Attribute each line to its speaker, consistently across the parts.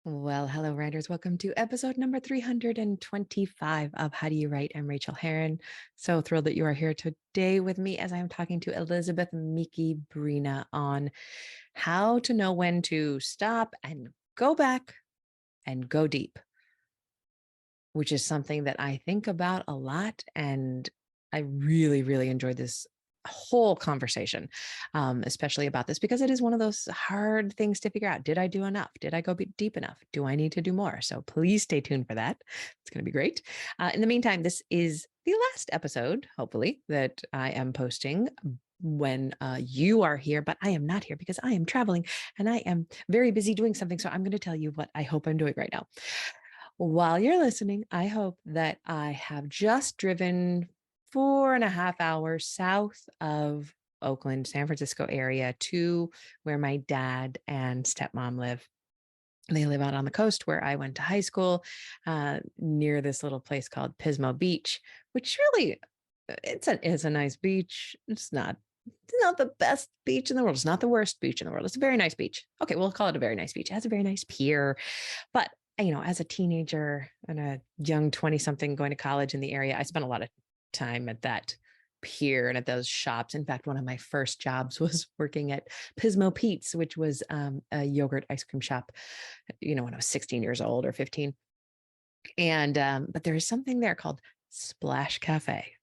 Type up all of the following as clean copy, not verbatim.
Speaker 1: Well, hello, writers. Welcome to episode number 325 of How Do You Write? I'm Rachael Herron. So thrilled that you are here today with me as I'm talking to Elizabeth Miki Brina on how to know when to stop and go back and go deep, which is something that I think about a lot. And I really, really enjoyed this whole conversation, especially about this, because it is one of those hard things to figure out. Did I do enough? Did I go deep enough? Do I need to do more? So please stay tuned for that. It's going to be great. In the meantime, this is the last episode, hopefully, that I am posting when you are here, but I am not here because I am traveling and I am very busy doing something. So I'm going to tell you what I hope I'm doing right now. While you're listening, I hope that I have just driven 4.5 hours south of Oakland, San Francisco area to where my dad and stepmom live. They live out on the coast where I went to high school, near this little place called Pismo Beach, which really it's a nice beach. It's not the best beach in the world. It's not the worst beach in the world. It's a very nice beach. Okay, we'll call it a very nice beach. It has a very nice pier. But as a teenager and a young 20 something going to college in the area, I spent a lot of time at that pier and at those shops. In fact, one of my first jobs was working at Pismo Pete's, which was a yogurt ice cream shop, when I was 16 years old or 15. And, but there is something there called Splash Cafe.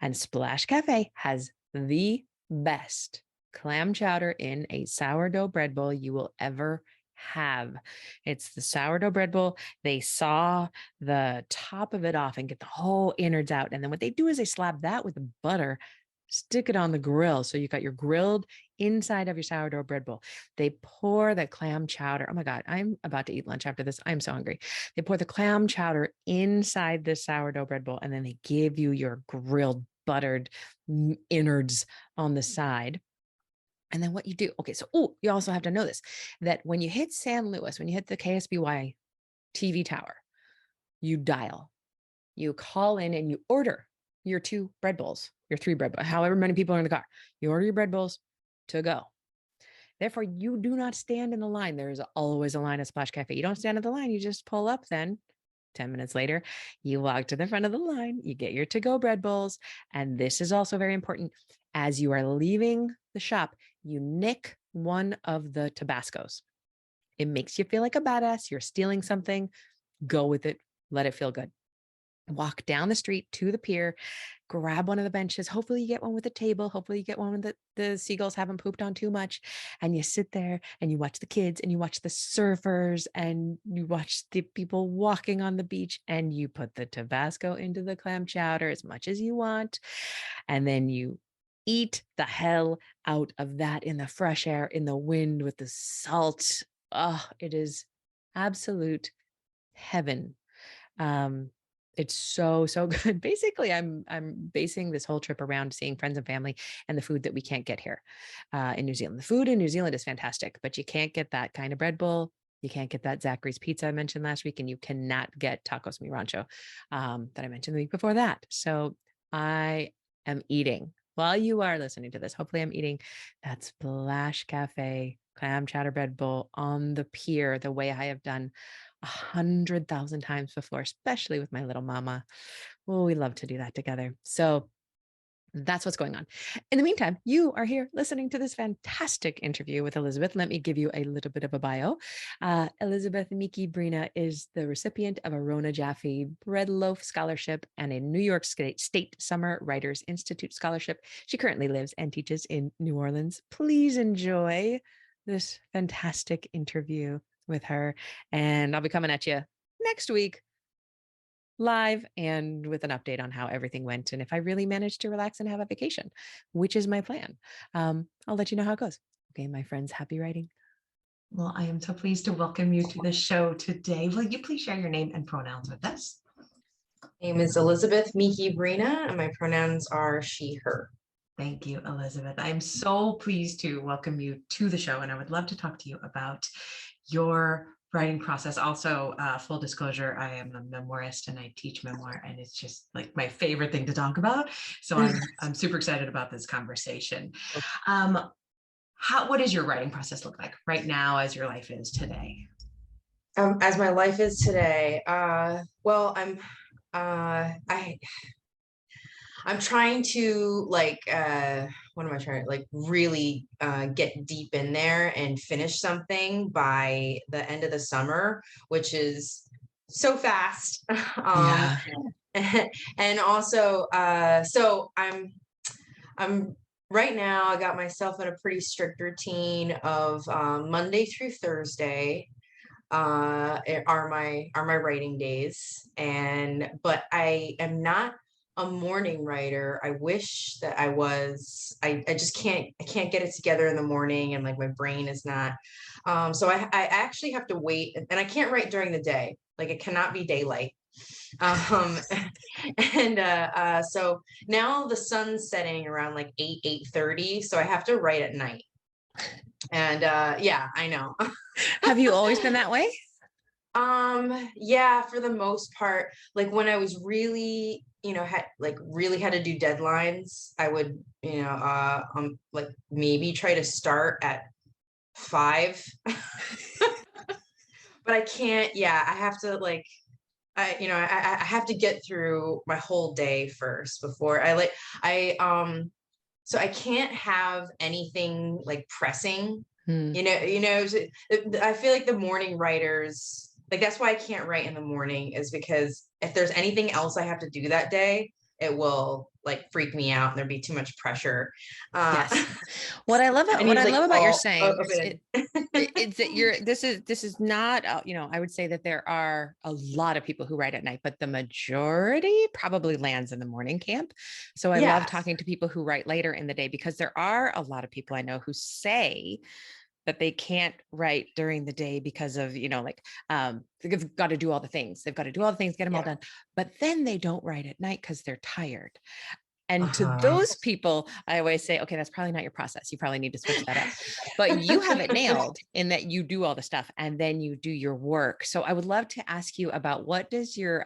Speaker 1: And Splash Cafe has the best clam chowder in a sourdough bread bowl you will ever have. It's the sourdough bread bowl. They saw the top of it off and get the whole innards out. And then what they do is they slab that with butter, stick it on the grill. So you got your grilled inside of your sourdough bread bowl. They pour the clam chowder. Oh my God, I'm about to eat lunch after this. I'm so hungry. They pour the clam chowder inside the sourdough bread bowl, and then they give you your grilled buttered innards on the side. And then what you do, okay, so you also have to know this, that when you hit San Luis, when you hit the KSBY TV tower, you dial, you call in and you order your 2 bread bowls, your 3 bread bowls, however many people are in the car. You order your bread bowls to go. Therefore, you do not stand in the line. There is always a line at Splash Cafe. You don't stand at the line. You just pull up then. 10 minutes later, you walk to the front of the line, you get your to-go bread bowls. And this is also very important. As you are leaving the shop, you nick one of the Tabascos. It makes you feel like a badass. You're stealing something. Go with it. Let it feel good. Walk down the street to the pier, grab one of the benches. Hopefully you get one with a table. Hopefully you get one that the seagulls haven't pooped on too much. And you sit there and you watch the kids and you watch the surfers and you watch the people walking on the beach, and you put the Tabasco into the clam chowder as much as you want. And then you eat the hell out of that in the fresh air, in the wind with the salt. Oh, it is absolute heaven. It's so good. Basically, I'm basing this whole trip around seeing friends and family and the food that we can't get here in New Zealand. The food in New Zealand is fantastic, but you can't get that kind of bread bowl. You can't get that Zachary's pizza I mentioned last week, and you cannot get tacos mi rancho that I mentioned the week before that. So I am eating while you are listening to this. Hopefully, I'm eating that Splash Cafe clam chowder bread bowl on the pier the way I have done 100,000 times before, especially with my little mama. Oh, we love to do that together. So that's what's going on. In the meantime, you are here listening to this fantastic interview with Elizabeth. Let me give you a little bit of a bio. Elizabeth Miki Brina is the recipient of a Rona Jaffe Bread Loaf Scholarship and a New York State Summer Writers Institute Scholarship. She currently lives and teaches in New Orleans. Please enjoy this fantastic interview with her. And I'll be coming at you next week live and with an update on how everything went and if I really managed to relax and have a vacation, which is my plan. I'll let you know how it goes. Okay, my friends, happy writing. Well, I am so pleased to welcome you to the show today. Will you please share your name and pronouns with us?
Speaker 2: Name is Elizabeth Miki Brina, and my pronouns are she, her.
Speaker 1: Thank you, Elizabeth. I'm so pleased to welcome you to the show, and I would love to talk to you about your writing process. Also, full disclosure, I am a memoirist and I teach memoir, and it's just like my favorite thing to talk about. So I'm super excited about this conversation. What does your writing process look like right now as your life is today?
Speaker 2: As my life is today, well, I'm trying to what am I trying to really get deep in there and finish something by the end of the summer, which is so fast. um
Speaker 1: Yeah.
Speaker 2: and also I'm right now I got myself in a pretty strict routine of Monday through Thursday are my writing days, and but I am not a morning writer. I wish that I was. I just can't get it together in the morning, and like my brain is not. So I actually have to wait, and I can't write during the day. Like it cannot be daylight. um so now the sun's setting around like 8:30, so I have to write at night. And yeah, I know.
Speaker 1: Have you always been that way?
Speaker 2: Yeah, for the most part, like when I was really, really had to do deadlines, I would, like maybe try to start at 5, but I can't, yeah, I have to I have to get through my whole day first before so I can't have anything like pressing,
Speaker 1: Hmm.
Speaker 2: I feel like the morning writers, like that's why I can't write in the morning, is because if there's anything else I have to do that day, it will like freak me out and there'd be too much pressure. Uh
Speaker 1: Yes. What
Speaker 2: I need
Speaker 1: I
Speaker 2: to like
Speaker 1: love about your
Speaker 2: fall
Speaker 1: saying
Speaker 2: open.
Speaker 1: it's that this is not, I would say that there are a lot of people who write at night, but the majority probably lands in the morning camp. So I love
Speaker 2: Yes.
Speaker 1: talking to people who write later in the day, because there are a lot of people I know who say that they can't write during the day because of, they've got to do all the things. They've got to do all the things, get them all
Speaker 2: Yeah.
Speaker 1: done. But then they don't write at night because they're tired. And to
Speaker 2: Uh-huh.
Speaker 1: those people, I always say, okay, that's probably not your process. You probably need to switch that up. But you have it nailed in that you do all the stuff and then you do your work. So I would love to ask you about, what does your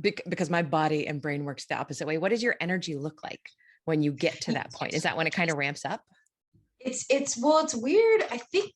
Speaker 1: because my body and brain works the opposite way. What does your energy look like when you get to that point? Is that when it kind of ramps up?
Speaker 2: It's weird. I think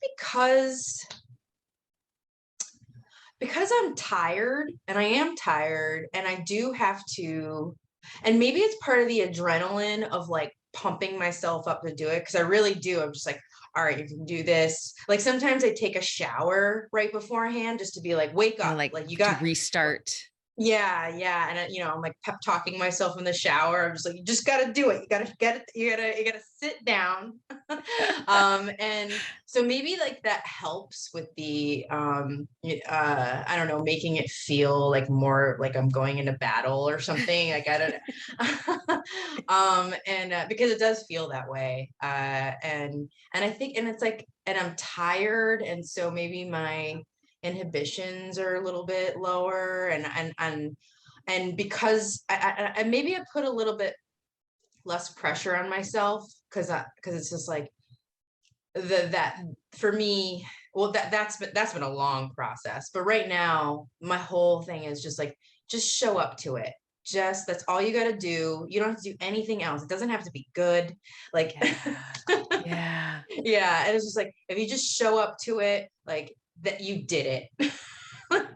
Speaker 2: because I'm tired, and I am tired, and I do have to, and maybe it's part of the adrenaline of like pumping myself up to do it, because I really do. I'm just like, all right, you can do this. Like sometimes I take a shower right beforehand just to be like, wake
Speaker 1: Or
Speaker 2: up,
Speaker 1: like
Speaker 2: like you
Speaker 1: to
Speaker 2: got.
Speaker 1: restart?
Speaker 2: Yeah, yeah, and I'm like pep talking myself in the shower. I'm just like, you just got to do it. You got to get it. You got to sit down. And so maybe like that helps with the I don't know, making it feel like more like I'm going into battle or something. Like I don't know. And because it does feel that way. And I think, and it's like, and I'm tired, and so maybe my inhibitions are a little bit lower, and because I maybe I put a little bit less pressure on myself, because it's just like that for me. Well, that's been a long process, but right now my whole thing is just like, just show up to it. Just, that's all you got to do. You don't have to do anything else. It doesn't have to be good, like.
Speaker 1: Yeah. Yeah.
Speaker 2: Yeah, and it's just like, if you just show up to it, like that, you did it.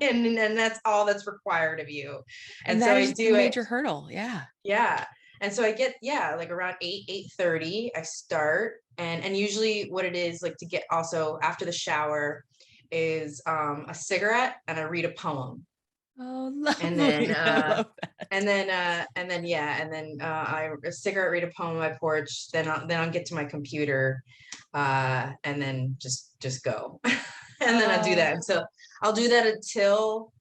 Speaker 2: And that's all that's required of you. And
Speaker 1: And
Speaker 2: so
Speaker 1: that
Speaker 2: I
Speaker 1: is the
Speaker 2: do it.
Speaker 1: major hurdle. Yeah.
Speaker 2: Yeah. And so I get, yeah, like around 8:30 I start, and usually what it is like to get also after the shower is a cigarette, and I read a poem.
Speaker 1: Oh,
Speaker 2: And then
Speaker 1: lovely. I love that.
Speaker 2: yeah, and then I a cigarette, read a poem on my porch, then I'll get to my computer, and then just go. And then I do
Speaker 1: Oh,
Speaker 2: that until I'll do that until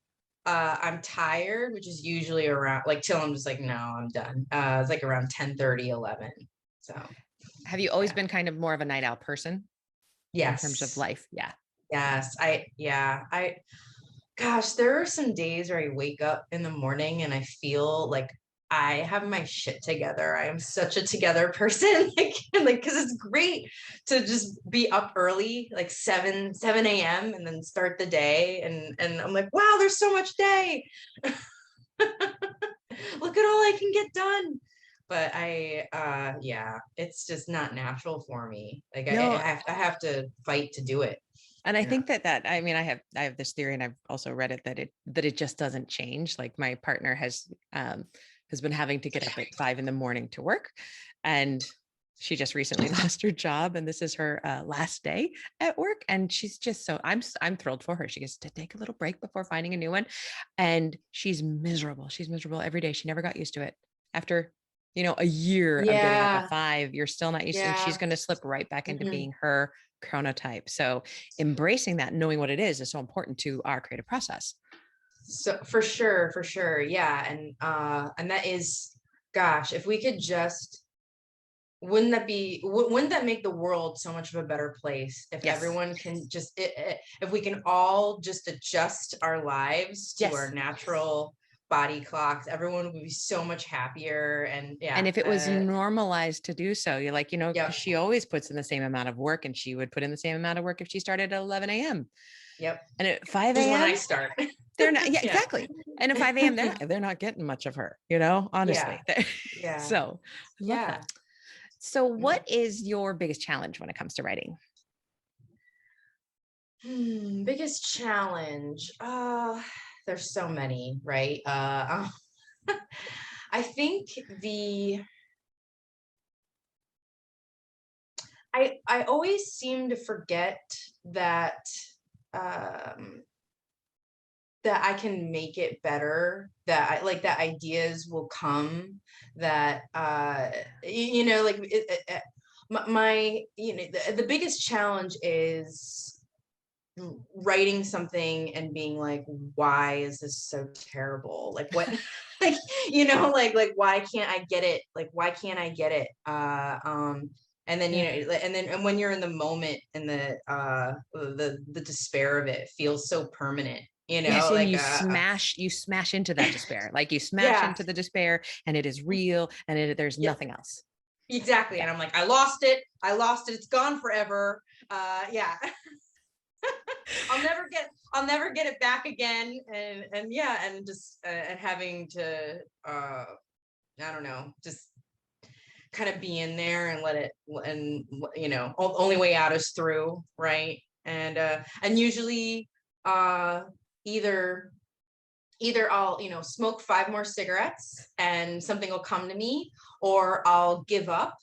Speaker 2: I'm tired, which is usually around like till I'm just like, no, I'm done. It's like around 10:30, 11. So
Speaker 1: have you always
Speaker 2: yeah.
Speaker 1: been kind of more of a night owl person in terms of
Speaker 2: Yes.
Speaker 1: life? Yeah.
Speaker 2: Yes. Gosh, there are some days where I wake up in the morning and I feel like I have my shit together. I am such a together person. Like, because it's great to just be up early, like 7 a.m., and then start the day. And I'm like, wow, there's so much day. Look at all I can get done. But yeah, it's just not natural for me. Like I
Speaker 1: No,
Speaker 2: have I have to fight to do it.
Speaker 1: And I
Speaker 2: Yeah.
Speaker 1: think I mean, I have this theory, and I've also read it, that it just doesn't change. Like my partner has been having to get up at 5 a.m. to work, and she just recently lost her job, and this is her last day at work. And she's just I'm thrilled for her. She gets to take a little break before finding a new one, and she's miserable. She's miserable every day. She never got used to it. After a year of getting up at
Speaker 2: Yeah.
Speaker 1: 5, you're still not used to, and she's
Speaker 2: Yeah.
Speaker 1: going to slip right back into
Speaker 2: Mhm.
Speaker 1: being her chronotype. So embracing that, knowing what it is so important to our creative process.
Speaker 2: So for sure, for sure. Yeah. And that is, gosh, if we could just, wouldn't that make the world so much of a better place if
Speaker 1: Yes.
Speaker 2: everyone can just if we can all just adjust our lives to our
Speaker 1: Yes.
Speaker 2: natural body clocks, everyone would be so much happier. And
Speaker 1: And
Speaker 2: yeah,
Speaker 1: if it was normalized to do so, you're like, because
Speaker 2: yep,
Speaker 1: she always puts in the same amount of work, and she would put in the same amount of work if she started at 11 a.m.
Speaker 2: yep,
Speaker 1: And at 5
Speaker 2: just when I
Speaker 1: a.m.,
Speaker 2: start.
Speaker 1: they're not, yeah,
Speaker 2: Yeah.
Speaker 1: exactly. And at 5 a.m., they're not getting much of her,
Speaker 2: Yeah.
Speaker 1: honestly.
Speaker 2: Yeah.
Speaker 1: So I love
Speaker 2: Yeah.
Speaker 1: that. So
Speaker 2: Yeah.
Speaker 1: what is your biggest challenge when it comes to writing?
Speaker 2: Biggest challenge. There's so many, right? I think I always seem to forget that um that I can make it better, that I like that ideas will come, that like my the biggest challenge is writing something and being like, why is this so terrible, like what like like why can't I get it, like why can't I get it, and then
Speaker 1: Yeah.
Speaker 2: and when you're in the moment, and the despair of it feels so permanent,
Speaker 1: Yes, and
Speaker 2: like
Speaker 1: you smash into that despair. Like you smash
Speaker 2: yeah,
Speaker 1: into the despair, and it is real, and there's
Speaker 2: yeah,
Speaker 1: nothing else.
Speaker 2: exactly.
Speaker 1: Yeah.
Speaker 2: And I'm like, I lost it, it's gone forever. Yeah. I'll never get it back again. And yeah, and just and having to I don't know, just kind of be in there and let it, and only way out is through, right? And usually uh either I'll, smoke 5 more cigarettes and something will come to me, or I'll give up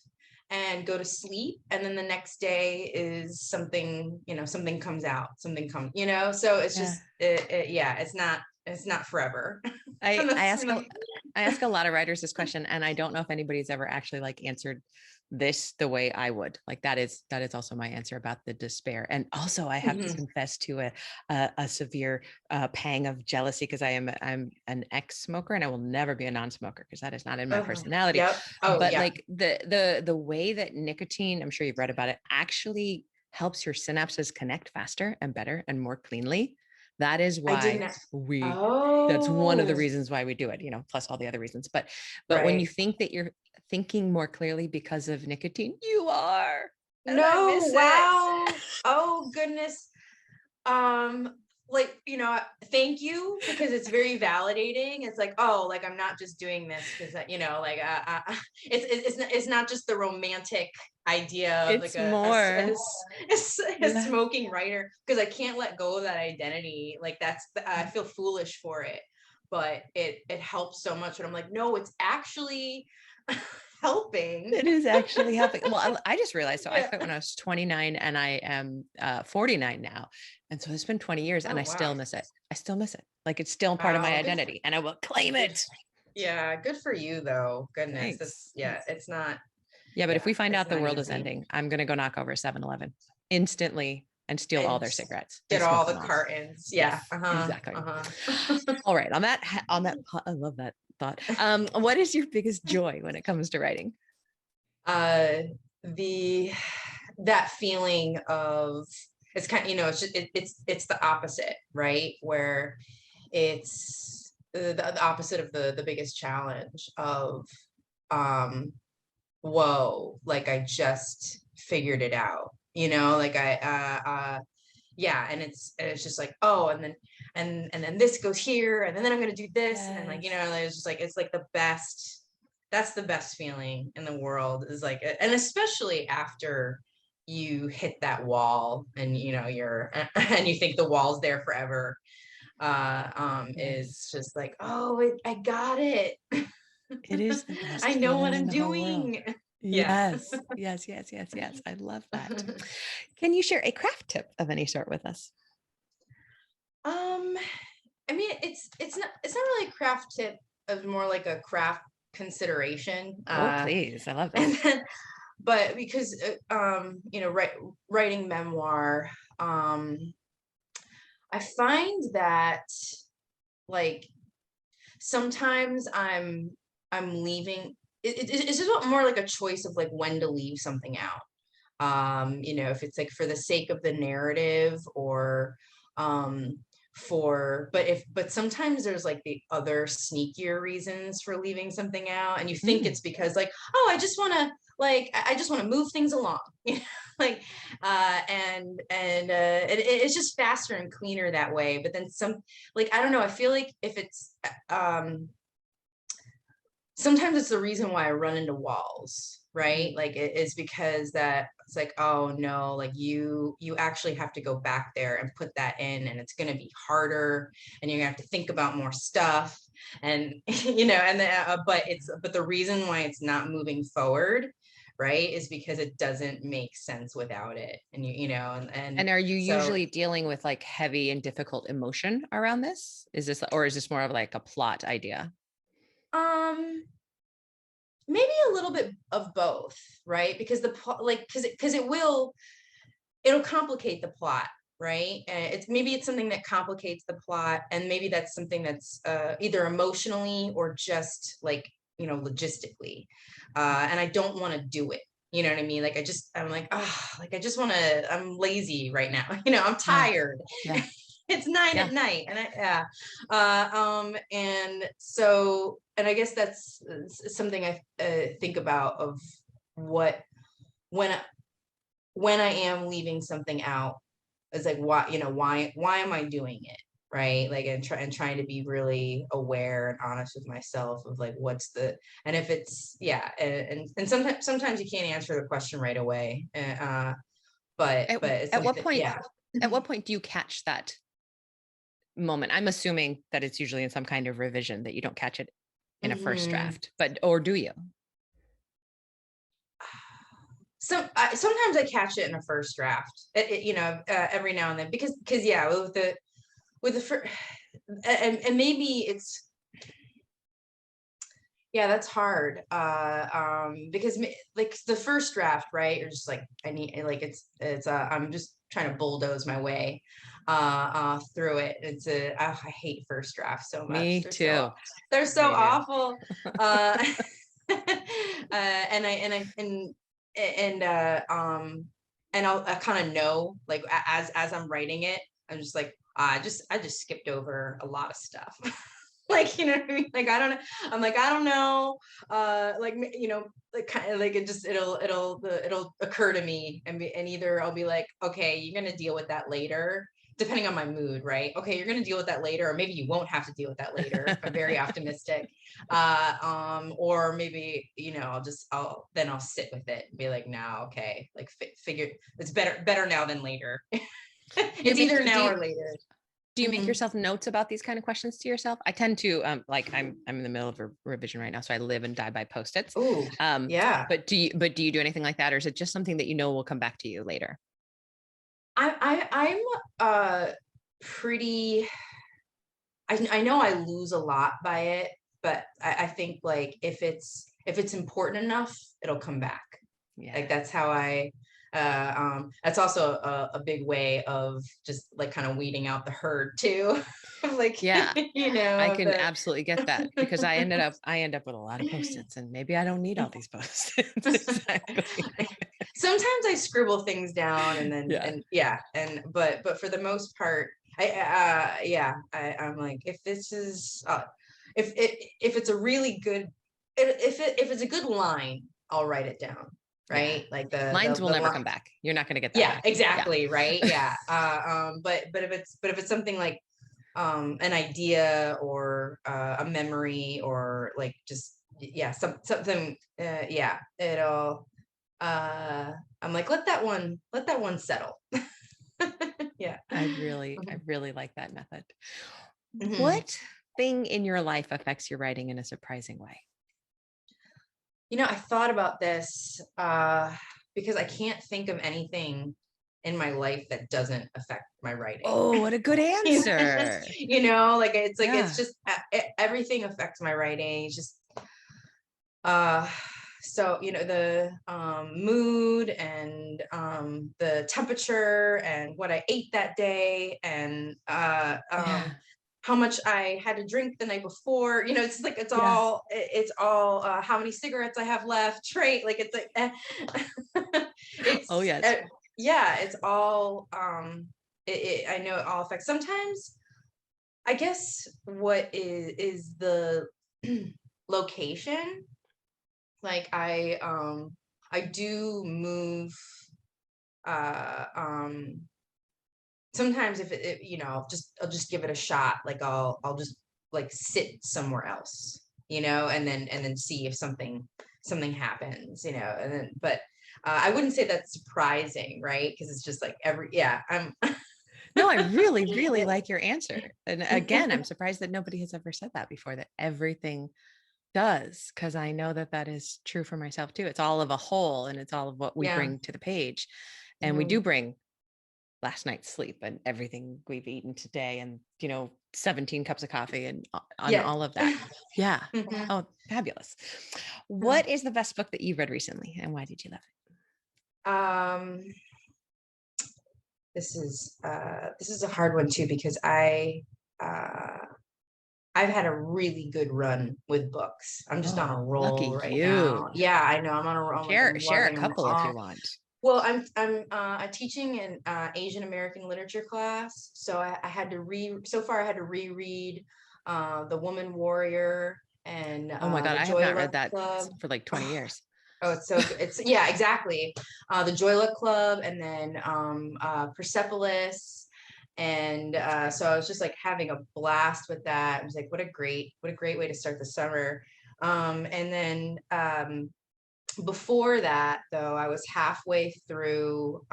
Speaker 2: and go to sleep. And then the next day is something, something comes out, something comes, so it's
Speaker 1: Yeah.
Speaker 2: just, yeah, it's not forever.
Speaker 1: I
Speaker 2: And
Speaker 1: I
Speaker 2: that's
Speaker 1: ask a I ask a lot of writers this question, and I don't know if anybody's ever actually like answered this the way I would. Like that is also my answer about the despair. And also I have to
Speaker 2: Mhm.
Speaker 1: confess to a severe pang of jealousy, because I'm an ex-smoker, and I will never be a non-smoker because that is not in my
Speaker 2: Uh-huh.
Speaker 1: personality.
Speaker 2: Yep. Oh
Speaker 1: But
Speaker 2: yeah.
Speaker 1: like the way that nicotine, I'm sure you've read about it, actually helps your synapses connect faster and better and more cleanly. That is
Speaker 2: I
Speaker 1: why
Speaker 2: didn't.
Speaker 1: we that's one of the
Speaker 2: Oh,
Speaker 1: reasons why we do it, plus all the other reasons. But when you
Speaker 2: right.
Speaker 1: think that you're thinking more clearly because of nicotine, you are. And I
Speaker 2: No,
Speaker 1: miss it.
Speaker 2: wow. Oh goodness. um like, thank you, because it's very validating. It's like, oh, like I'm not just doing this because like it's not just the romantic idea of like
Speaker 1: It's more.
Speaker 2: a
Speaker 1: Yeah.
Speaker 2: smoking writer, because I can't let go of that identity. Like I feel foolish for it, but it helps so much. And I'm like, no, it's actually helping.
Speaker 1: It is actually helping. Well, I just realized, so I
Speaker 2: Yeah.
Speaker 1: quit when I was 29, and I am 49 now. And so it's been 20 years, and
Speaker 2: Oh
Speaker 1: I
Speaker 2: wow.
Speaker 1: still miss it. I still miss it. Like it's still part of my
Speaker 2: Wow.
Speaker 1: identity, and I will claim
Speaker 2: Good.
Speaker 1: it.
Speaker 2: Yeah, good for you though. Goodness. That's,
Speaker 1: Thanks.
Speaker 2: yeah,
Speaker 1: Thanks.
Speaker 2: it's not,
Speaker 1: Yeah, but if
Speaker 2: yeah,
Speaker 1: we find
Speaker 2: it's
Speaker 1: out the
Speaker 2: not
Speaker 1: world is
Speaker 2: easy.
Speaker 1: ending, I'm going to go knock over a 7-Eleven instantly and steal all
Speaker 2: And
Speaker 1: their cigarettes and
Speaker 2: get
Speaker 1: smoke
Speaker 2: all the
Speaker 1: them all.
Speaker 2: cartons. Yeah.
Speaker 1: Yes,
Speaker 2: Uh-huh.
Speaker 1: exactly.
Speaker 2: Uh-huh.
Speaker 1: All right. I love that thought. What is your biggest joy when it comes to writing?
Speaker 2: uh the that feeling of, it's kind of, it's just, it's the opposite, right? Where it's the opposite of the biggest challenge of um whoa, like I just figured it out, like I yeah. And it's just like, oh, and then this goes here, and then I'm gonna do this, and then, like,
Speaker 1: Yes.
Speaker 2: it's just like, it's like the best. That's the best feeling in the world, is like, and especially after you hit that wall and you're and you think the wall's there forever,
Speaker 1: Yes.
Speaker 2: is just like, oh, I got it.
Speaker 1: It is the best
Speaker 2: I know what
Speaker 1: feeling in
Speaker 2: I'm
Speaker 1: the whole world.
Speaker 2: doing. Yeah.
Speaker 1: Yes. Yes, yes, yes, yes. I love that. Can you share a craft tip of any sort with us?
Speaker 2: Um, I mean, it's not really a craft tip, of more like a craft consideration.
Speaker 1: Oh, please. I love
Speaker 2: And
Speaker 1: this.
Speaker 2: then, but because writing memoir, I find that, like, sometimes I'm leaving. It's just more like a choice of like when to leave something out. If it's like for the sake of the narrative, or um but sometimes there's like the other sneakier reasons for leaving something out, and you think
Speaker 1: Mm.
Speaker 2: it's because, like, oh, I just want to move things along. Like, it's just faster and cleaner that way. But then like, I don't know, I feel like if it's sometimes it's the reason why I run into walls, right?
Speaker 1: Mm.
Speaker 2: Like, it's because that it's like, oh no, like, you actually have to go back there and put that in, and it's going to be harder, and you're going to have to think about more stuff, and but the reason why it's not moving forward, right, is because it doesn't make sense without it, and and
Speaker 1: And are you
Speaker 2: so,
Speaker 1: usually dealing with like heavy and difficult emotion around this? Or is this more of like a plot idea?
Speaker 2: um maybe a little bit of both, right? Because because it'll complicate the plot, right? And it's something that complicates the plot, and maybe that's something that's either emotionally or just like, logistically, and I don't want to do it. You know what I mean? Like, I'm like, oh, like, I just want to. I'm lazy right now. I'm
Speaker 1: Yeah.
Speaker 2: tired.
Speaker 1: Yeah.
Speaker 2: It's 9 at
Speaker 1: Yeah.
Speaker 2: night, and and so, and I guess that's something I think about, of what when when I am leaving something out, is like, why am I doing it? Right. Like, and trying to be really aware and honest with myself, of like, what's the, and if it's, yeah. And sometimes you can't answer the question right away.
Speaker 1: At,
Speaker 2: But it's
Speaker 1: at
Speaker 2: like,
Speaker 1: what point,
Speaker 2: yeah.
Speaker 1: at what point do you catch that moment? I'm assuming that it's usually in some kind of revision, that you don't catch it in a first
Speaker 2: Hmm.
Speaker 1: draft, or do you?
Speaker 2: Sometimes I catch it in a first draft, every now and then, because yeah, with the first, and maybe it's, yeah, that's hard. Because like, the first draft, right? You're just like, I need, like, I'm just trying to bulldoze my way through it. I hate first drafts so much.
Speaker 1: Me too.
Speaker 2: They're so
Speaker 1: Me too.
Speaker 2: awful. And I kind of know, like, as I'm writing it, I'm just like, I just skipped over a lot of stuff. Like, you know what I mean? Like, I don't know. I'm like, I don't know. Like, like, kind of like, it'll occur to me, and either I'll be like, okay, you're gonna deal with that later, depending on my mood, right? Okay, you're gonna deal with that later, or maybe you won't have to deal with that later, if I'm very optimistic. Or maybe, I'll sit with it and be like, no, okay, like, figure, it's better now than later.
Speaker 1: Do you
Speaker 2: It's
Speaker 1: make
Speaker 2: either
Speaker 1: do
Speaker 2: now
Speaker 1: you
Speaker 2: or later.
Speaker 1: do you make
Speaker 2: Mhm.
Speaker 1: yourself notes about these kind of questions to yourself? I tend to, like, I'm in the middle of a revision right now, so I live and die by post-its.
Speaker 2: Ooh,
Speaker 1: Um,
Speaker 2: yeah.
Speaker 1: but do you do anything like that, or is it just something that you know will come back to you later?
Speaker 2: I'm pretty. I know I lose a lot by it, but I think, like, if it's important enough, it'll come back.
Speaker 1: Yeah.
Speaker 2: Like, that's how I. That's also a big way of just, like, kind of weeding out the herd too. Like,
Speaker 1: Yeah. I can
Speaker 2: the.
Speaker 1: absolutely get that, because I end up with a lot of post-its, and maybe I don't need all these post-its. Exactly.
Speaker 2: Sometimes I scribble things down, and then,
Speaker 1: Yeah.
Speaker 2: and yeah, but for the most part, I'm like, if this is if it's a really good, if it's a good line, I'll write it down,
Speaker 1: Yeah.
Speaker 2: right? Like, the
Speaker 1: Lines will
Speaker 2: the
Speaker 1: never
Speaker 2: line.
Speaker 1: come back. You're not going to get that
Speaker 2: Yeah,
Speaker 1: back. Yeah.
Speaker 2: exactly, right. Yeah. But if it's something like, an idea, or a memory, or like, just, yeah, something, yeah, it'll. I'm like, let that one settle. Yeah.
Speaker 1: I really like that method.
Speaker 2: Mhm.
Speaker 1: What thing in your life affects your writing in a surprising way?
Speaker 2: I thought about this because I can't think of anything in my life that doesn't affect my writing.
Speaker 1: Oh, what a good
Speaker 2: You
Speaker 1: answer.
Speaker 2: it's
Speaker 1: Yeah.
Speaker 2: just everything affects my writing. It's just uh so the mood and the temperature and what I ate that day and
Speaker 1: Yeah.
Speaker 2: how much I had to drink the night before. It's like
Speaker 1: Yeah.
Speaker 2: it's all how many cigarettes I have left, trade, like it's like
Speaker 1: Oh,
Speaker 2: it's
Speaker 1: yes.
Speaker 2: yeah, it's all I know it all affects. Sometimes I guess what is the location. Like I do move uh um sometimes if I'll just give it a shot. Like I'll just like sit somewhere else, and then see if something happens, and then but I wouldn't say that's surprising, right? Because it's just like I'm
Speaker 1: No, I really, really like your answer. And again, I'm surprised that nobody has ever said that before, that everything does, because I know that that is true for myself too. It's all of a whole and it's all of what we
Speaker 2: yeah.
Speaker 1: bring to the page. And we do
Speaker 2: Mhm.
Speaker 1: bring last night's sleep and everything we've eaten today and, 17 cups of coffee and on
Speaker 2: Yeah.
Speaker 1: all of that. Yeah.
Speaker 2: Mhm.
Speaker 1: Oh, fabulous.
Speaker 2: Yeah.
Speaker 1: What is the best book that you've read recently and why did you love
Speaker 2: um this is a hard one too, because uh I've had a really good run with books. I'm
Speaker 1: it?
Speaker 2: just on a
Speaker 1: Oh, lucky
Speaker 2: roll right now.
Speaker 1: you.
Speaker 2: Yeah, I know. I'm on a roll. I'm like, I'm
Speaker 1: Share a
Speaker 2: loving them
Speaker 1: couple if you
Speaker 2: all.
Speaker 1: want.
Speaker 2: Well, I'm teaching an Asian American literature class, so I had to so far I had to reread The Woman Warrior and
Speaker 1: Oh my God,
Speaker 2: The
Speaker 1: I have
Speaker 2: Joy
Speaker 1: not read
Speaker 2: Luck
Speaker 1: that
Speaker 2: Club.
Speaker 1: for like 20 years.
Speaker 2: Oh, it's so good. It's yeah, exactly. The Joy Luck Club, and then Persepolis. And so I was just like having a blast with that. I was like, what a great way to start the summer. And then before that, though, I was halfway through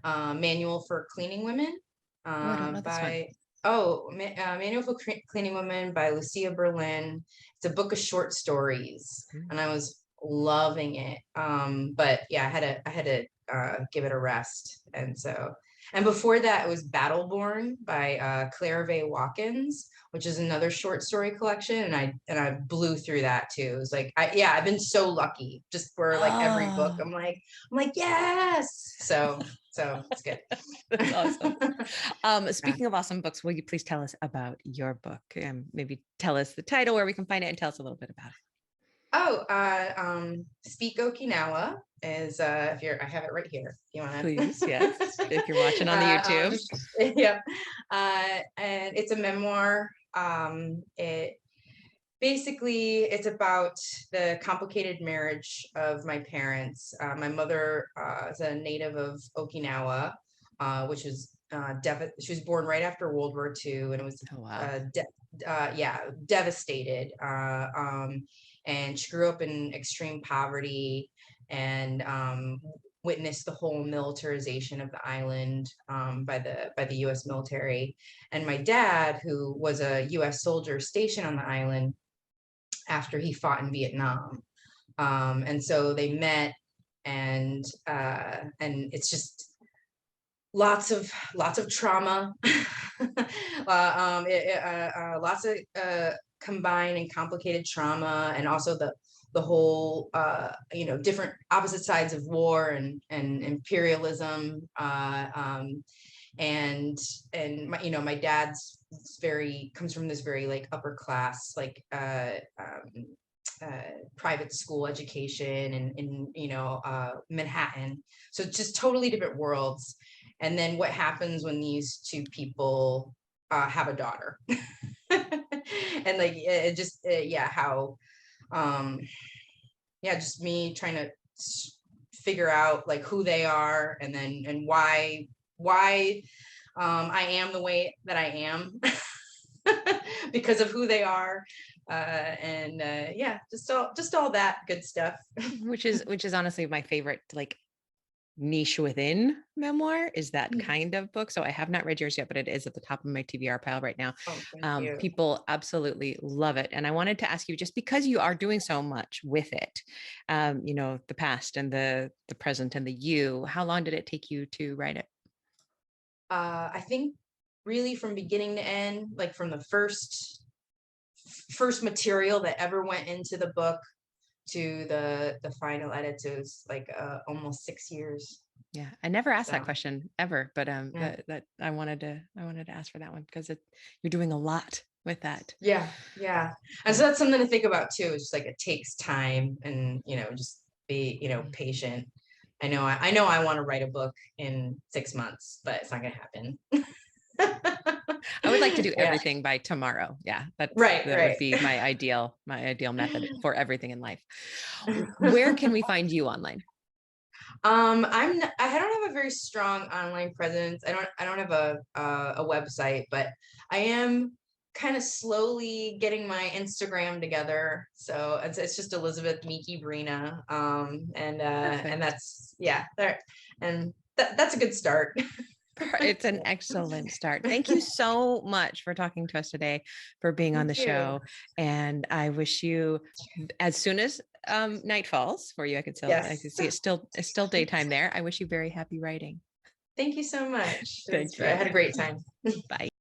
Speaker 2: Manual for Cleaning Women
Speaker 1: Oh, I don't know this one.
Speaker 2: by Manual for Cleaning Women by Lucia Berlin. It's a book of short stories, and I
Speaker 1: Mm.
Speaker 2: was loving it. But yeah, I had to give it a rest, and before that, it was Battleborn by Claire Vaye Watkins, which is another short story collection, and I blew through that too. It was like I've been so lucky just for like every book.
Speaker 1: Oh,
Speaker 2: I'm like yes. So it's good.
Speaker 1: that's awesome.
Speaker 2: Yeah.
Speaker 1: Speaking of awesome books, will you please tell us about your book and maybe tell us the title, where we can find it, and tell us a little bit about it?
Speaker 2: Oh, Speak Okinawa is if you're I have it right here if you want
Speaker 1: Please, yes. If you're
Speaker 2: to
Speaker 1: watching on the YouTube.
Speaker 2: yeah. And it's a memoir. It basically it's about the complicated marriage of my parents. My mother is a native of Okinawa, which was she was born right after World War II, and it was
Speaker 1: Oh, wow.
Speaker 2: devastated. And she grew up in extreme poverty and witnessed the whole militarization of the island by the U.S. military. And my dad, who was a U.S. soldier stationed on the island after he fought in Vietnam. And so they met, and it's just lots of trauma, lots of combined and complicated trauma, and also the whole different opposite sides of war and imperialism. And my dad's very comes from this very like upper class like private school education in Manhattan. So just totally different worlds. And then what happens when these two people have a daughter? And like it just how um just me trying to figure out like who they are, and why I am the way that I am because of who they are. Yeah, just all that good stuff.
Speaker 1: which is honestly my favorite, like, niche within memoir, is that kind of book. So I have not read yours yet, but it is at the top of my TBR pile right now.
Speaker 2: Oh, thank you.
Speaker 1: People absolutely love it. And I wanted to ask you, just because you are doing so much with it, the past and the present and the you, how long did it take you to write it?
Speaker 2: I think really from beginning to end, like from the first material that ever went into the book to the final edits, it was like almost 6 years.
Speaker 1: Yeah, I never asked that
Speaker 2: So
Speaker 1: question ever, but
Speaker 2: yeah.
Speaker 1: that I wanted to ask for that one, because you're doing a lot with that.
Speaker 2: Yeah, yeah. And
Speaker 1: Yeah.
Speaker 2: so that's something to think about too. It's just like it takes time and just be,
Speaker 1: Mhm.
Speaker 2: patient. I know I want to write a book in 6 months, but it's not gonna happen.
Speaker 1: I would like to do
Speaker 2: Yeah,
Speaker 1: everything by tomorrow. Yeah,
Speaker 2: right,
Speaker 1: that would
Speaker 2: right.
Speaker 1: be my ideal method for everything in life. Where can we find you online?
Speaker 2: I don't have a very strong online presence. I don't have a website, but I am kind of slowly getting my Instagram together. So it's just Elizabeth Miki Brina. And
Speaker 1: Perfect.
Speaker 2: that's, yeah, there, and that's a good start.
Speaker 1: It's an excellent start. Thank you so much for talking to us today, for being on the
Speaker 2: Thank you.
Speaker 1: show. And I wish you, as soon as night falls for you, I can
Speaker 2: Yes.
Speaker 1: see it's still daytime there. I wish you very happy writing.
Speaker 2: Thank you so much.
Speaker 1: Thank
Speaker 2: I
Speaker 1: you.
Speaker 2: had a great time.
Speaker 1: Bye.